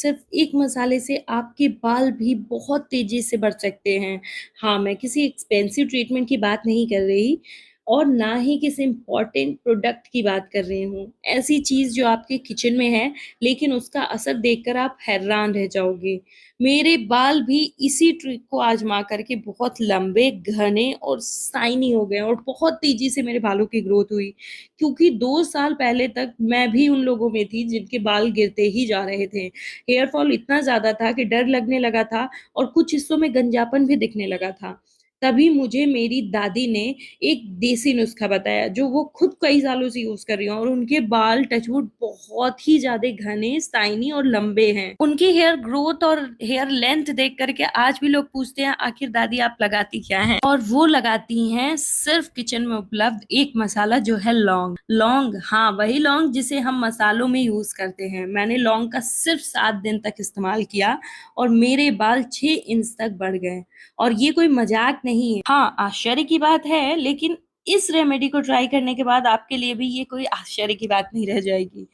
सिर्फ एक मसाले से आपके बाल भी बहुत तेज़ी से बढ़ सकते हैं। हाँ, मैं किसी एक्सपेंसिव ट्रीटमेंट की बात नहीं कर रही और ना ही किसी इम्पोर्टेंट प्रोडक्ट की बात कर रही हूँ। ऐसी चीज़ जो आपके किचन में है, लेकिन उसका असर देखकर आप हैरान रह जाओगे। मेरे बाल भी इसी ट्रिक को आज़मा करके बहुत लंबे, घने और शाइनी हो गए और बहुत तेज़ी से मेरे बालों की ग्रोथ हुई। क्योंकि 2 साल पहले तक मैं भी उन लोगों में थी जिनके बाल गिरते ही जा रहे थे। हेयर फॉल इतना ज़्यादा था कि डर लगने लगा था और कुछ हिस्सों में गंजापन भी दिखने लगा था। तभी मुझे मेरी दादी ने एक देसी नुस्खा बताया जो वो खुद कई सालों से यूज़ कर रही हैं और उनके बाल टच वुड बहुत ही ज़्यादा घने, शाइनी और लंबे हैं। उनकी हेयर ग्रोथ और हेयर लेंथ देख कर के आज भी लोग पूछते हैं आखिर दादी आप लगाती क्या हैं? और वो लगाती हैं सिर्फ किचन में उपलब्ध एक मसाला जो है लौंग। लौंग, हाँ, वही लौंग जिसे हम मसालों में यूज़ करते हैं। मैंने लौंग का सिर्फ 7 दिन तक इस्तेमाल किया और मेरे बाल 6 इंच तक बढ़ गए। और ये कोई मज़ाक नहीं है। हाँ, आश्चर्य की बात है, लेकिन इस रेमेडी को ट्राई करने के बाद आपके लिए भी ये कोई आश्चर्य की बात नहीं रह जाएगी।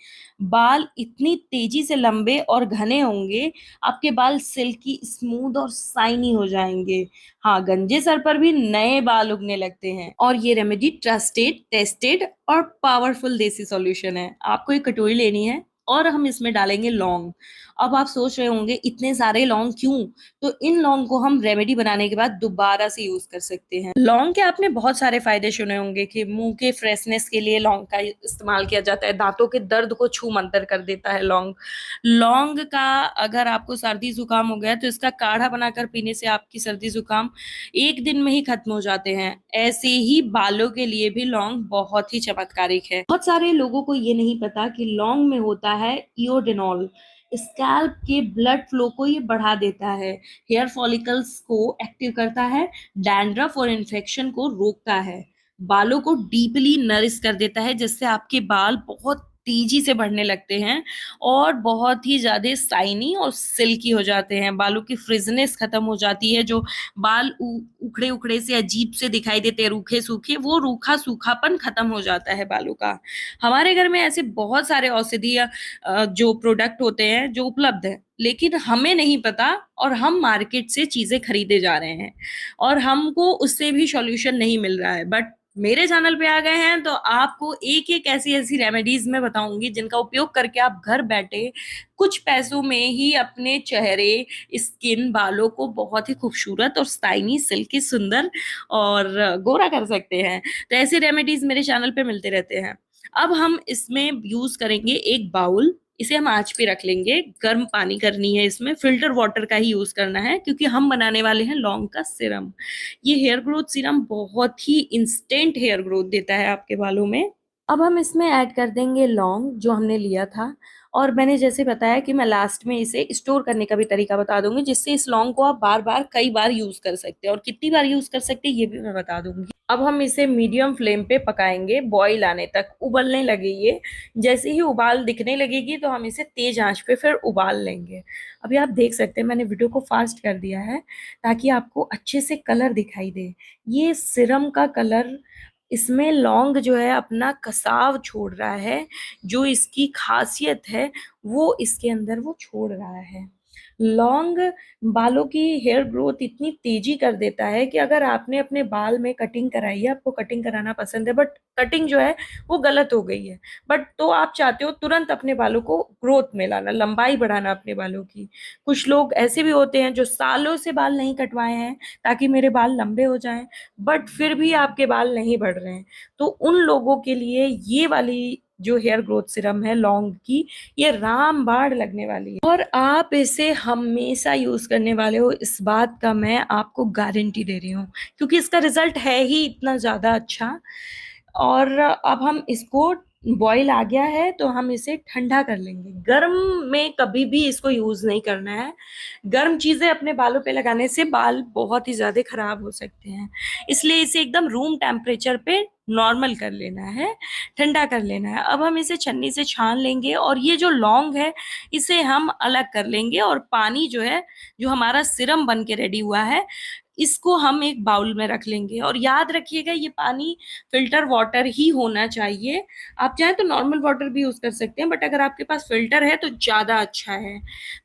बाल इतनी तेज़ी से लंबे और घने होंगे, आपके बाल सिल्की, स्मूथ और शाइनी हो जाएँगे। हाँ, गंजे सर पर भी नए बाल उगने लगते हैं और ये रेमेडी ट्रस्टेड, टेस्टेड और पावरफुल देसी सॉल्यूशन है। आपको एक कटोरी लेनी है और हम इसमें डालेंगे लौंग। अब आप सोच रहे होंगे इतने सारे लौंग क्यों? तो इन लौंग को हम रेमेडी बनाने के बाद दोबारा से यूज़ कर सकते हैं। लौंग के आपने बहुत सारे फ़ायदे सुने होंगे कि मुँह के फ्रेशनेस के लिए लौंग का इस्तेमाल किया जाता है, दाँतों के दर्द को छू-मंतर कर देता है लौंग। लौंग का अगर आपको सर्दी-ज़ुकाम हो गया है तो इसका काढ़ा बनाकर पीने से आपकी सर्दी-ज़ुकाम 1 दिन में ही खत्म हो जाते हैं। ऐसे ही बालों के लिए भी लौंग बहुत ही चमत्कारिक है। बहुत सारे लोगों को ये नहीं पता कि लौंग में होता है इओडिनॉल। स्कैल्प के ब्लड फ्लो को ये बढ़ा देता है, हेयर फॉलिकल्स को एक्टिव करता है, डैंड्रफ और इन्फेक्शन को रोकता है, बालों को डीपली नरिश कर देता है जिससे आपके बाल बहुत तेजी से बढ़ने लगते हैं और बहुत ही ज़्यादा शाइनी और सिल्की हो जाते हैं। बालों की फ्रिज़नेस खत्म हो जाती है, जो बाल उ उखड़े-उखड़े से अजीब से दिखाई देते हैं, रूखे-सूखे, वो रूखा-सूखापन खत्म हो जाता है बालों का। हमारे घर में ऐसे बहुत सारे औषधीय जो प्रोडक्ट होते हैं जो उपलब्ध हैं, लेकिन हमें नहीं पता और हम मार्केट से चीज़ें खरीदे जा रहे हैं और हमको उससे भी सॉल्यूशन नहीं मिल रहा है। बट मेरे चैनल पे आ गए हैं तो आपको एक-एक ऐसी-ऐसी रेमेडीज़ मैं बताऊँगी जिनका उपयोग करके आप घर बैठे कुछ पैसों में ही अपने चेहरे, स्किन, बालों को बहुत ही खूबसूरत और शाइनी, सिल्की, सुंदर और गोरा कर सकते हैं। तो ऐसी रेमेडीज़ मेरे चैनल पे मिलते रहते हैं। अब हम इसमें यूज़ करेंगे एक बाउल, इसे हम आँच पे रख लेंगे, गर्म पानी करनी है इसमें, फ़िल्टर वाटर का ही यूज़ करना है क्योंकि हम बनाने वाले हैं लौंग का सीरम। ये हेयर ग्रोथ सीरम बहुत ही इंस्टेंट हेयर ग्रोथ देता है आपके बालों में। अब हम इसमें ऐड कर देंगे लौंग जो हमने लिया था और मैंने जैसे बताया कि मैं लास्ट में इसे स्टोर करने का भी तरीका बता दूँगी जिससे इस लौंग को आप बार-बार कई बार यूज़ कर सकते हैं और कितनी बार यूज़ कर सकते हैं ये भी मैं बता दूँगी। अब हम इसे मीडियम फ्लेम पे पकाएँगे बॉयल आने तक, उबलने लगे ये। जैसे ही उबाल दिखने लगेगी तो हम इसे तेज़ आँच पे फिर उबाल लेंगे। अभी आप देख सकते हैं मैंने वीडियो को फ़ास्ट कर दिया है ताकि आपको अच्छे से कलर दिखाई दे। ये सीरम का कलर इसमें लौंग जो है अपना कसाव छोड़ रहा है, जो इसकी ख़ासियत है वो इसके अंदर वो छोड़ रहा है। लौंग बालों की हेयर ग्रोथ इतनी तेज़ी कर देता है कि अगर आपने अपने बाल में कटिंग कराई है, आपको कटिंग कराना पसंद है बट कटिंग जो है वो गलत हो गई है। बट तो आप चाहते हो तुरंत अपने बालों को ग्रोथ में लाना, लंबाई बढ़ाना अपने बालों की। कुछ लोग ऐसे भी होते हैं जो सालों से बाल नहीं कटवाए हैं ताकि मेरे बाल लंबे हो जाएँ, बट फिर भी आपके बाल नहीं बढ़ रहे हैं। तो उन लोगों के लिए ये वाली जो हेयर ग्रोथ सीरम है लौंग की, ये रामबाण लगने वाली है और आप इसे हमेशा यूज़ करने वाले हो, इस बात का मैं आपको गारंटी दे रही हूँ क्योंकि इसका रिज़ल्ट है ही इतना ज़्यादा अच्छा। और अब हम इसको बॉयल आ गया है तो हम इसे ठंडा कर लेंगे। गर्म में कभी भी इसको यूज़ नहीं करना है। गर्म चीज़ें अपने बालों पे लगाने से बाल बहुत ही ज़्यादा खराब हो सकते हैं। इसलिए इसे एकदम रूम टेम्परेचर पे नॉर्मल कर लेना है, ठंडा कर लेना है। अब हम इसे छन्नी से छान लेंगे और ये जो लौंग है, इसे हम अलग कर लेंगे और पानी जो है, जो हमारा सीरम बन के रेडी हुआ है, इसको हम एक बाउल में रख लेंगे और याद रखिएगा ये पानी फ़िल्टर वाटर ही होना चाहिए। आप चाहें तो नॉर्मल वाटर भी यूज़ कर सकते हैं, बट अगर आपके पास फ़िल्टर है तो ज़्यादा अच्छा है।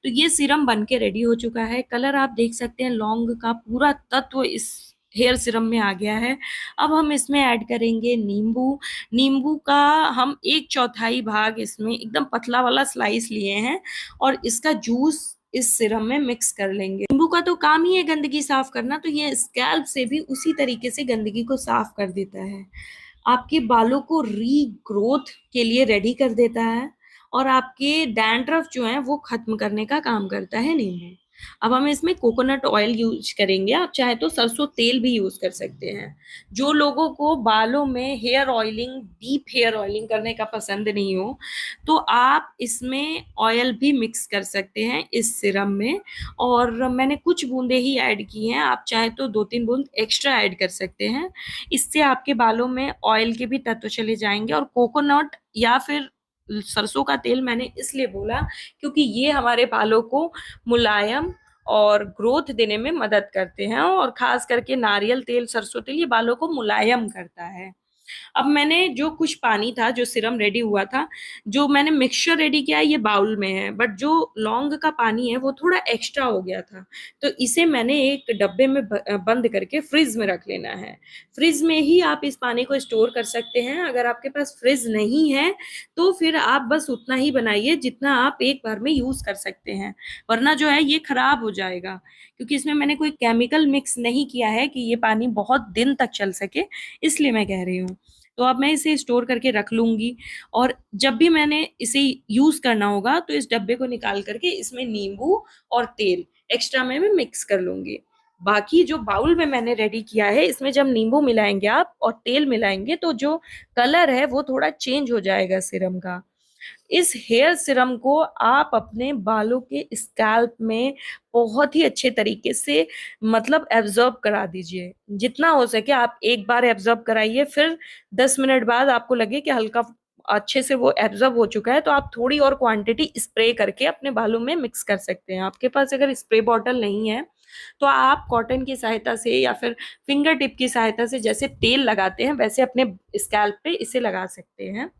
तो ये सीरम बन के रेडी हो चुका है। कलर आप देख सकते हैं, लौंग का पूरा तत्व इस हेयर सीरम में आ गया है। अब हम इसमें ऐड करेंगे नींबू। नींबू का हम 1/4 भाग इसमें एकदम पतला वाला स्लाइस लिए हैं और इसका जूस इस सीरम में मिक्स कर लेंगे। नींबू का तो काम ही है गंदगी साफ करना, तो ये स्कैल्प से भी उसी तरीके से गंदगी को साफ कर देता है। आपके बालों को रीग्रोथ के लिए रेडी कर देता है और आपके डैंड्रफ जो है वो खत्म करने का काम करता है नींबू। अब हम इसमें कोकोनट ऑयल यूज करेंगे, आप चाहे तो सरसों तेल भी यूज कर सकते हैं। जो लोगों को बालों में hair oiling, deep hair oiling करने का पसंद नहीं हो, तो आप इसमें ऑयल भी मिक्स कर सकते हैं इस सिरम में। और मैंने कुछ बूंदे ही ऐड की हैं, आप चाहे तो 2-3 बूंद एक्स्ट्रा ऐड कर सकते हैं। इससे आपके बालों में ऑयल के भी तत्व चले जाएंगे। और कोकोनट या फिर सरसों का तेल मैंने इसलिए बोला क्योंकि ये हमारे बालों को मुलायम और ग्रोथ देने में मदद करते हैं, और खास करके नारियल तेल, सरसों तेल ये बालों को मुलायम करता है। अब मैंने जो कुछ पानी था, जो सिरम रेडी हुआ था, जो मैंने मिक्सचर रेडी किया है ये बाउल में है, बट जो लौंग का पानी है वो थोड़ा एक्स्ट्रा हो गया था, तो इसे मैंने एक डब्बे में बंद करके फ्रिज में रख लेना है। फ्रिज में ही आप इस पानी को स्टोर कर सकते हैं। अगर आपके पास फ्रिज नहीं है तो फिर आप बस उतना ही बनाइए जितना आप एक बार में यूज कर सकते हैं, वरना जो है ये खराब हो जाएगा, क्योंकि इसमें मैंने कोई केमिकल मिक्स नहीं किया है कि ये पानी बहुत दिन तक चल सके, इसलिए मैं कह रही हूँ। तो अब मैं इसे स्टोर करके रख लूँगी और जब भी मैंने इसे यूज़ करना होगा तो इस डब्बे को निकाल करके इसमें नींबू और तेल एक्स्ट्रा में मैं मिक्स कर लूँगी। बाकी जो बाउल में मैंने रेडी किया है, इसमें जब नींबू मिलाएँगे आप और तेल मिलाएँगे तो जो कलर है वो थोड़ा चेंज हो जाएगा सीरम का। इस हेयर सीरम को आप अपने बालों के स्कैल्प में बहुत ही अच्छे तरीके से मतलब एब्ज़ॉर्ब करा दीजिए। जितना हो सके आप एक बार एब्ज़ॉर्ब कराइए, फिर 10 मिनट बाद आपको लगे कि हल्का अच्छे से वो एब्ज़ॉर्ब हो चुका है, तो आप थोड़ी और क्वांटिटी स्प्रे करके अपने बालों में मिक्स कर सकते हैं। आपके पास अगर स्प्रे बॉटल नहीं है, तो आप कॉटन की सहायता से या फिर फिंगर टिप की सहायता से जैसे तेल लगाते हैं, वैसे अपने स्कैल्प पे इसे लगा सकते हैं।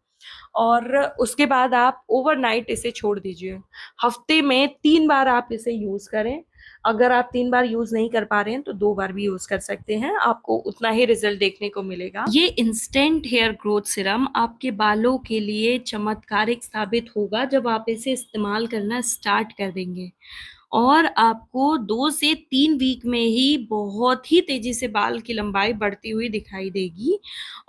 और उसके बाद आप ओवरनाइट इसे छोड़ दीजिए। हफ्ते में 3 बार आप इसे यूज़ करें। अगर आप 3 बार यूज़ नहीं कर पा रहे हैं तो 2 बार भी यूज़ कर सकते हैं, आपको उतना ही रिज़ल्ट देखने को मिलेगा। ये इंस्टेंट हेयर ग्रोथ सीरम आपके बालों के लिए चमत्कारिक साबित होगा जब आप इसे इस्तेमाल करना स्टार्ट कर देंगे। और आपको 2 से 3 वीक में ही बहुत ही तेज़ी से बाल की लंबाई बढ़ती हुई दिखाई देगी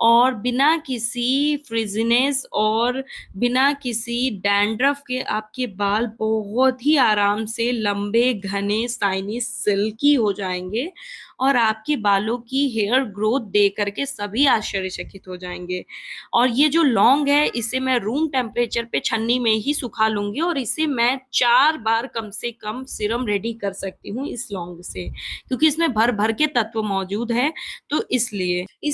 और बिना किसी फ्रिज़ीनेस और बिना किसी डैंड्रफ के आपके बाल बहुत ही आराम से लंबे, घने, शाइनी, सिल्की हो जाएँगे और आपके बालों की हेयर ग्रोथ देख कर के सभी आश्चर्यचकित हो जाएँगे। और ये जो लौंग है, इसे मैं रूम टेम्परेचर पे छन्नी में ही सुखा लूँगी और इसे मैं 4 बार कम से कम सीरम रेडी कर सकती हूँ इस लौंग से, क्योंकि इसमें भर-भर के तत्व मौजूद हैं, तो इसलिए। इस